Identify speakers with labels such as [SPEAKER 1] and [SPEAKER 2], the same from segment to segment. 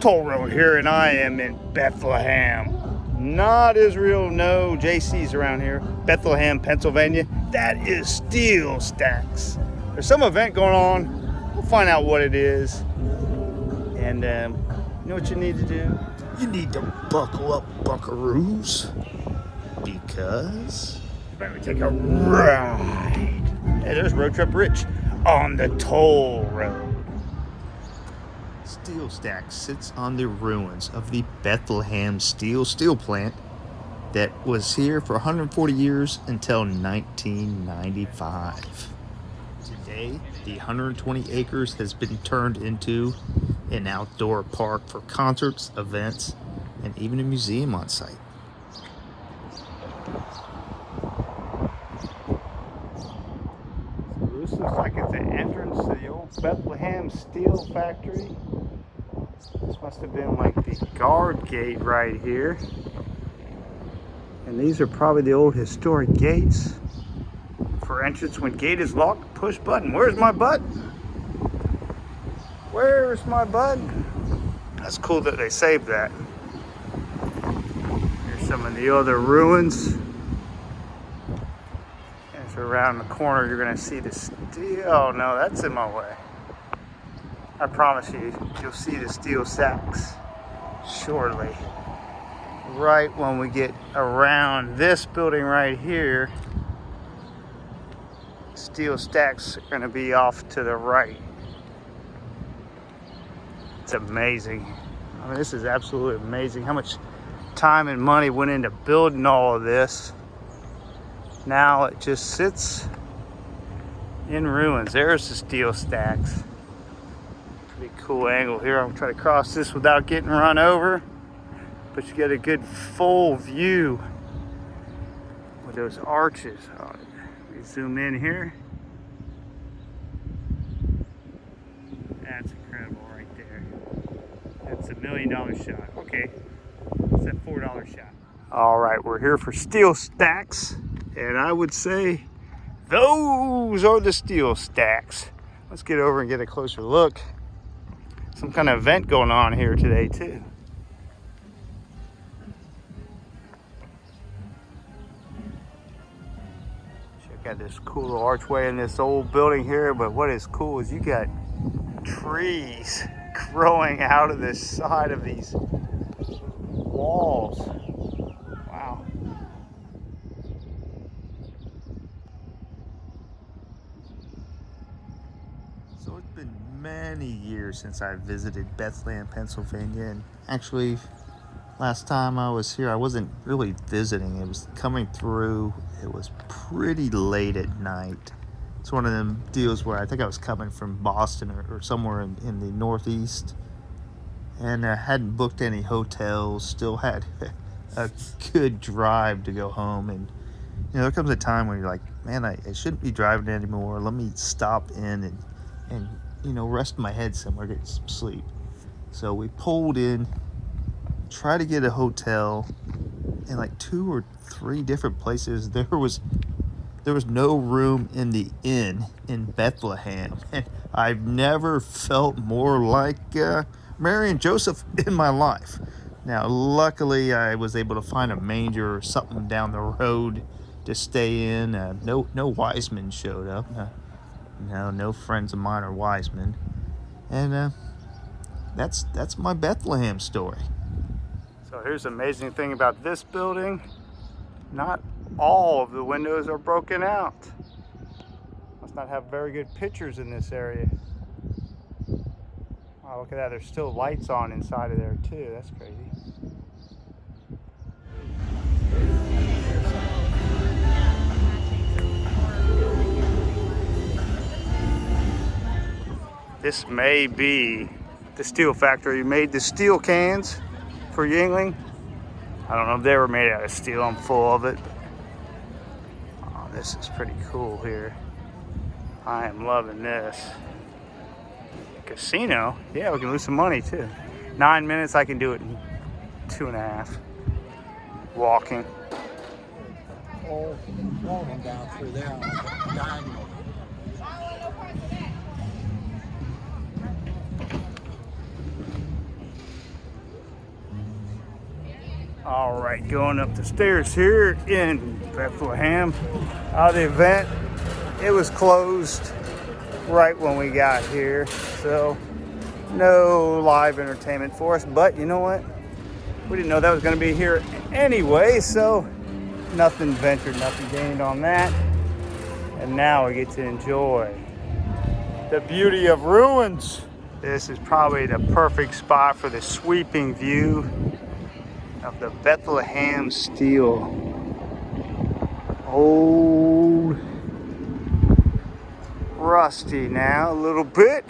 [SPEAKER 1] toll road here, and I am in Bethlehem. Not Israel, no JC's around here. Bethlehem, Pennsylvania. That is SteelStacks. There's some event going on. We'll find out what it is. And you know what you need to do? You need to buckle up, buckaroos. Because we're going to take a ride. Hey, there's Road Trip Rich on the toll road. SteelStacks sits on the ruins of the Bethlehem Steel plant that was here for 140 years until 1995. Today, the 120 acres has been turned into an outdoor park for concerts, events, and even a museum on site. So this looks like it's an entrance to the old Bethlehem Steel factory. This must have been like the guard gate right here. And these are probably the old historic gates for entrance. When gate is locked, push button. Where's my button? Where's my button? That's cool that they saved that. Here's some of the other ruins. As you're around the corner, you're gonna see the steel. Oh no, that's in my way. I promise you, you'll see the SteelStacks shortly. Right when we get around this building right here, SteelStacks are going to be off to the right. It's amazing. I mean, this is absolutely amazing how much time and money went into building all of this. Now it just sits in ruins. There's the SteelStacks. Pretty cool angle here. I'm trying to cross this without getting run over, but you get a good full view with those arches on it. Let me zoom in here. That's incredible right there. That's $1 million shot. Okay, it's that $4 shot. All right, we're here for SteelStacks, and I would say those are the SteelStacks. Let's get over and get a closer look. Some kind of event going on here today too. Check out this cool little archway in this old building here, but what is cool is you got trees growing out of the side of these walls. Wow. So it's been many years since I visited Bethlehem, Pennsylvania, and actually last time I was here I wasn't really visiting, it was coming through. It was pretty late at night. It's one of them deals where I think I was coming from Boston or somewhere in the Northeast, and I hadn't booked any hotels, still had a good drive to go home. And you know, there comes a time when you're like, man, I shouldn't be driving anymore. Let me stop in and you know, rest my head somewhere, get some sleep. So we pulled in, tried to get a hotel in like 2 or 3 different places. There was no room in the inn in Bethlehem. And I've never felt more like Mary and Joseph in my life. Now, luckily, I was able to find a manger or something down the road to stay in. No Wiseman showed up. No friends of mine are Wiseman. And that's my Bethlehem story. So here's the amazing thing about this building. Not all of the windows are broken out. Must not have very good pictures in this area. Wow, look at that. There's still lights on inside of there too. That's crazy. This may be the steel factory who made the steel cans for Yingling. I don't know if they were made out of steel. I'm full of it. Oh, this is pretty cool here. I am loving this. Casino? Yeah, we can lose some money too. 9 minutes, I can do it in 2.5. Walking.
[SPEAKER 2] All walking down through there diagonal.
[SPEAKER 3] All right, going up the stairs here in Bethlehem. The event, it was closed right when we got here, so no live entertainment for us. But you know what? We didn't know that was going to be here anyway, so nothing ventured, nothing gained on that. And now we get to enjoy the beauty of ruins. This is probably the perfect spot for the sweeping view of the Bethlehem Steel. Old, rusty now a little bit.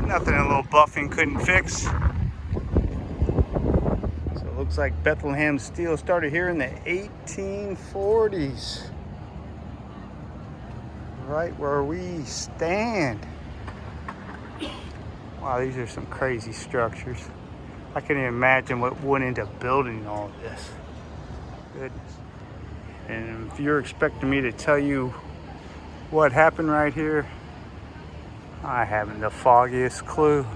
[SPEAKER 3] Nothing a little buffing couldn't fix. So it looks like Bethlehem Steel started here in the 1840s. Right where we stand. Wow, these are some crazy structures. I can't even imagine what went into building all of this. Goodness. And if you're expecting me to tell you what happened right here, I haven't the foggiest clue.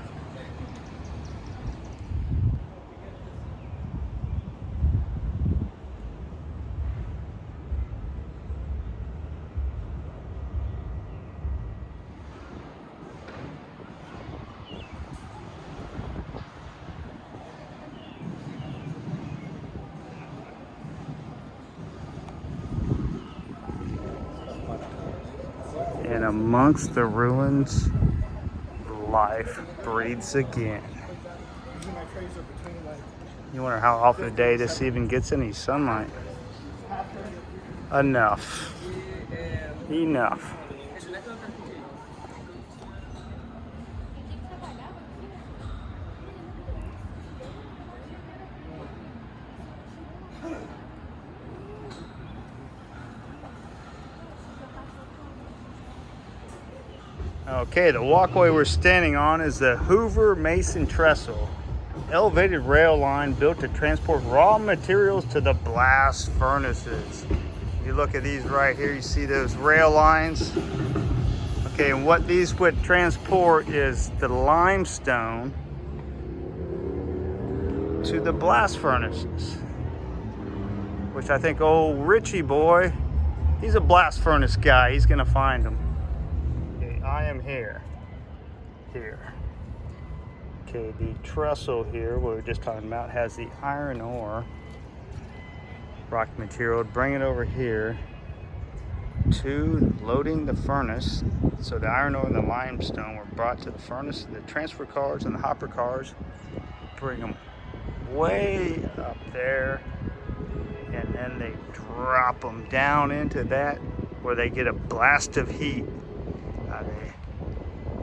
[SPEAKER 3] And amongst the ruins, life breathes again. You wonder how often a day this even gets any sunlight. Enough. Enough. Okay, the walkway we're standing on is the Hoover Mason Trestle, elevated rail line built to transport raw materials to the blast furnaces. You look at these right here, you see those rail lines. Okay, and what these would transport is the limestone to the blast furnaces, which I think old Richie boy, he's a blast furnace guy, he's gonna find them. I am here. Okay, the trestle here, what we were just talking about, has the iron ore, rock material. Bring it over here to loading the furnace. So the iron ore and the limestone were brought to the furnace. The transfer cars and the hopper cars bring them way up there, and then they drop them down into that where they get a blast of heat.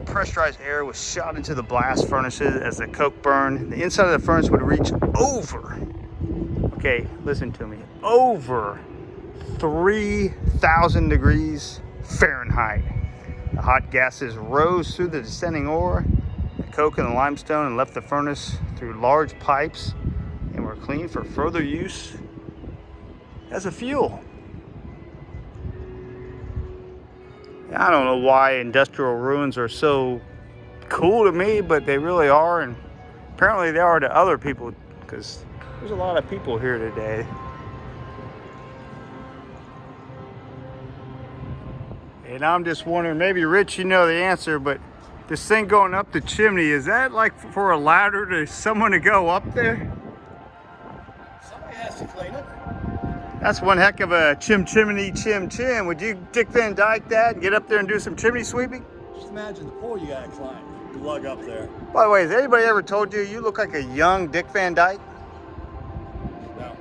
[SPEAKER 3] Pressurized air was shot into the blast furnaces as the coke burned. The inside of the furnace would reach over, okay, listen to me, over 3,000 degrees Fahrenheit. The hot gases rose through the descending ore, the coke and the limestone, and left the furnace through large pipes and were cleaned for further use as a fuel. I don't know why industrial ruins are so cool to me, but they really are, and apparently they are to other people, because there's a lot of people here today. And I'm just wondering, maybe Rich, you know the answer, but this thing going up the chimney, is that like for a ladder to someone to go up there?
[SPEAKER 2] Somebody has to clean it.
[SPEAKER 3] That's one heck of a chimney. Would you Dick Van Dyke that and get up there and do some chimney sweeping?
[SPEAKER 2] Just imagine the pole you gotta climb to lug up there.
[SPEAKER 3] By the way, has anybody ever told you you look like a young Dick Van Dyke?
[SPEAKER 2] No.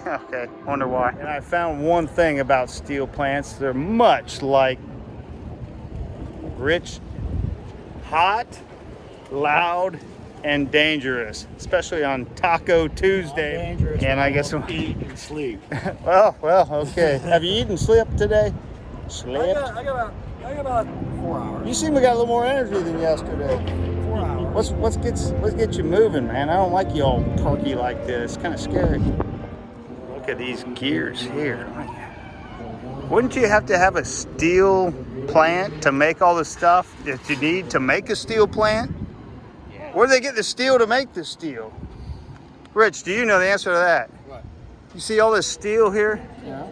[SPEAKER 3] Okay, wonder why. And I found one thing about steel plants. They're much like rich, hot, loud, and dangerous, especially on Taco Tuesday.
[SPEAKER 2] Dangerous,
[SPEAKER 3] and I guess
[SPEAKER 2] eat and sleep.
[SPEAKER 3] well, okay. Have you eaten slept today? Slept?
[SPEAKER 2] I got about 4 hours.
[SPEAKER 3] You seem to got a little more energy than yesterday.
[SPEAKER 2] 4 hours.
[SPEAKER 3] What's get you moving, man? I don't like you all perky like this. It's kind of scary. Look at these gears here. Wouldn't you have to have a steel plant to make all the stuff that you need to make a steel plant? Where do they get the steel to make the steel? Rich, do you know the answer to that?
[SPEAKER 2] What?
[SPEAKER 3] You see all this steel here?
[SPEAKER 2] Yeah.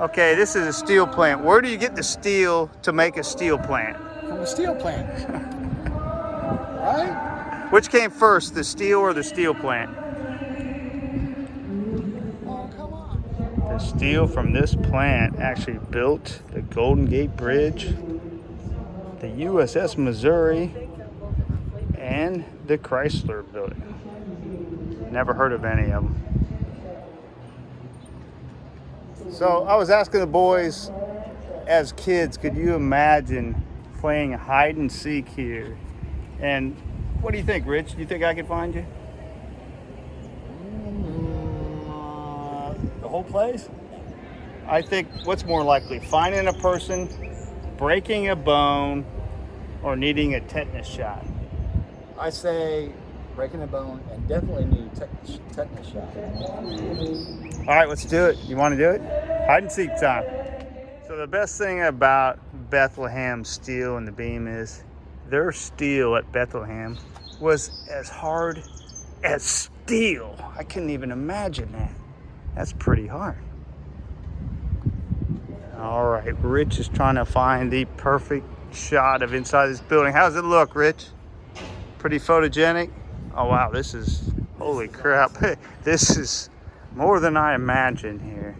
[SPEAKER 3] Okay, this is a steel plant. Where do you get the steel to make a steel plant?
[SPEAKER 2] From a steel plant. Right?
[SPEAKER 3] Which came first, the steel or the steel plant?
[SPEAKER 2] Oh, come on.
[SPEAKER 3] The steel from this plant actually built the Golden Gate Bridge, the USS Missouri, and the Chrysler Building. Never heard of any of them. So I was asking the boys, as kids, could you imagine playing hide and seek here? And what do you think, Rich? Do you think I could find you?
[SPEAKER 2] The whole place?
[SPEAKER 3] I think what's more likely, finding a person, breaking a bone, or needing a tetanus shot?
[SPEAKER 2] I say breaking a bone and definitely need tetanus shot.
[SPEAKER 3] All right, let's do it. You want to do it? Hide and seek time. So the best thing about Bethlehem Steel and the beam is their steel at Bethlehem was as hard as steel. I couldn't even imagine that. That's pretty hard. All right, Rich is trying to find the perfect shot of inside this building. How does it look, Rich? Pretty photogenic? Oh wow, this is, holy crap. This is more than I imagined here.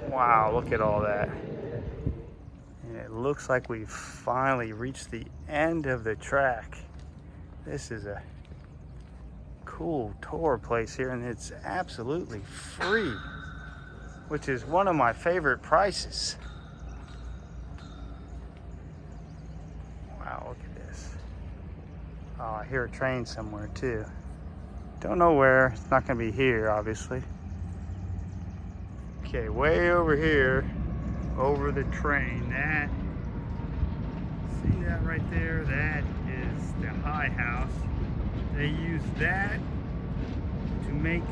[SPEAKER 3] Wow, look at all that. And it looks like we've finally reached the end of the track. This is a cool tour place here, and it's absolutely free, which is one of my favorite prices. Wow, look at this. Oh, I hear a train somewhere too. Don't know where. It's not going to be here, obviously. Okay, way over here, over the train. That, see that right there? That is the high house. They use that to make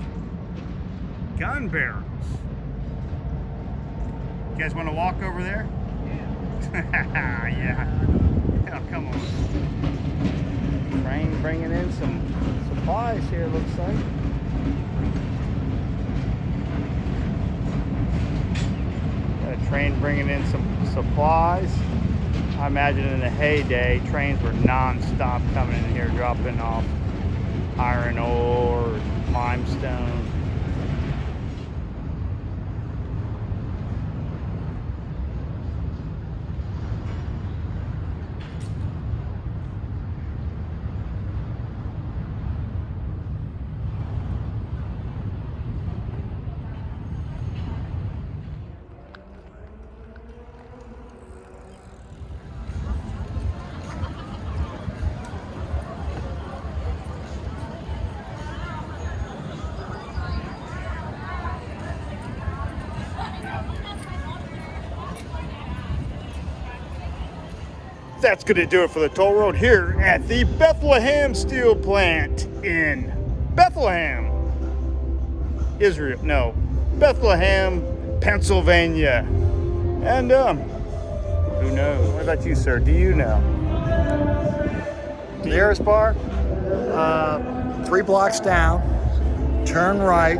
[SPEAKER 3] gun barrels. You guys want to walk over there? Yeah. Yeah. Oh, come on. Train bringing in some supplies here, looks like. Got a train bringing in some supplies. I imagine in the heyday, trains were non-stop coming in here, dropping off iron ore, limestone. That's going to do it for the toll road here at the Bethlehem Steel Plant in Bethlehem, Israel. No, Bethlehem, Pennsylvania. And who knows? What about you, sir? Do you know? The nearest bar?
[SPEAKER 2] 3 blocks down, turn right,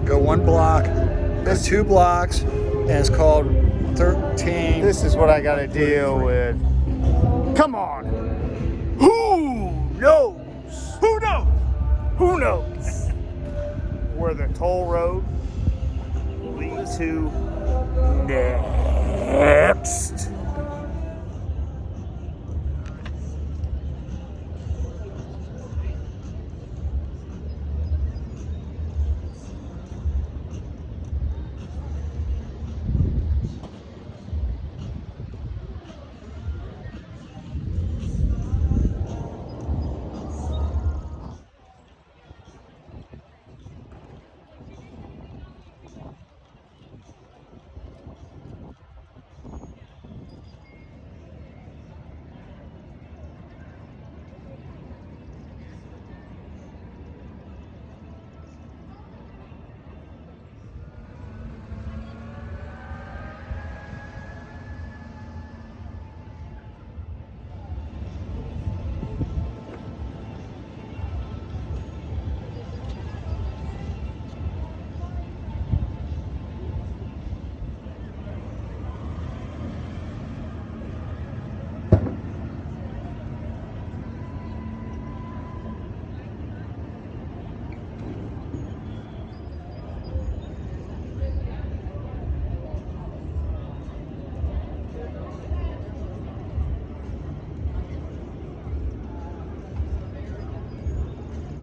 [SPEAKER 2] go 1 block, go 2 blocks, and it's called 13.
[SPEAKER 3] This is what I got to deal with. Come on. Who knows? Who knows? Who knows? Where the toll road leads to next.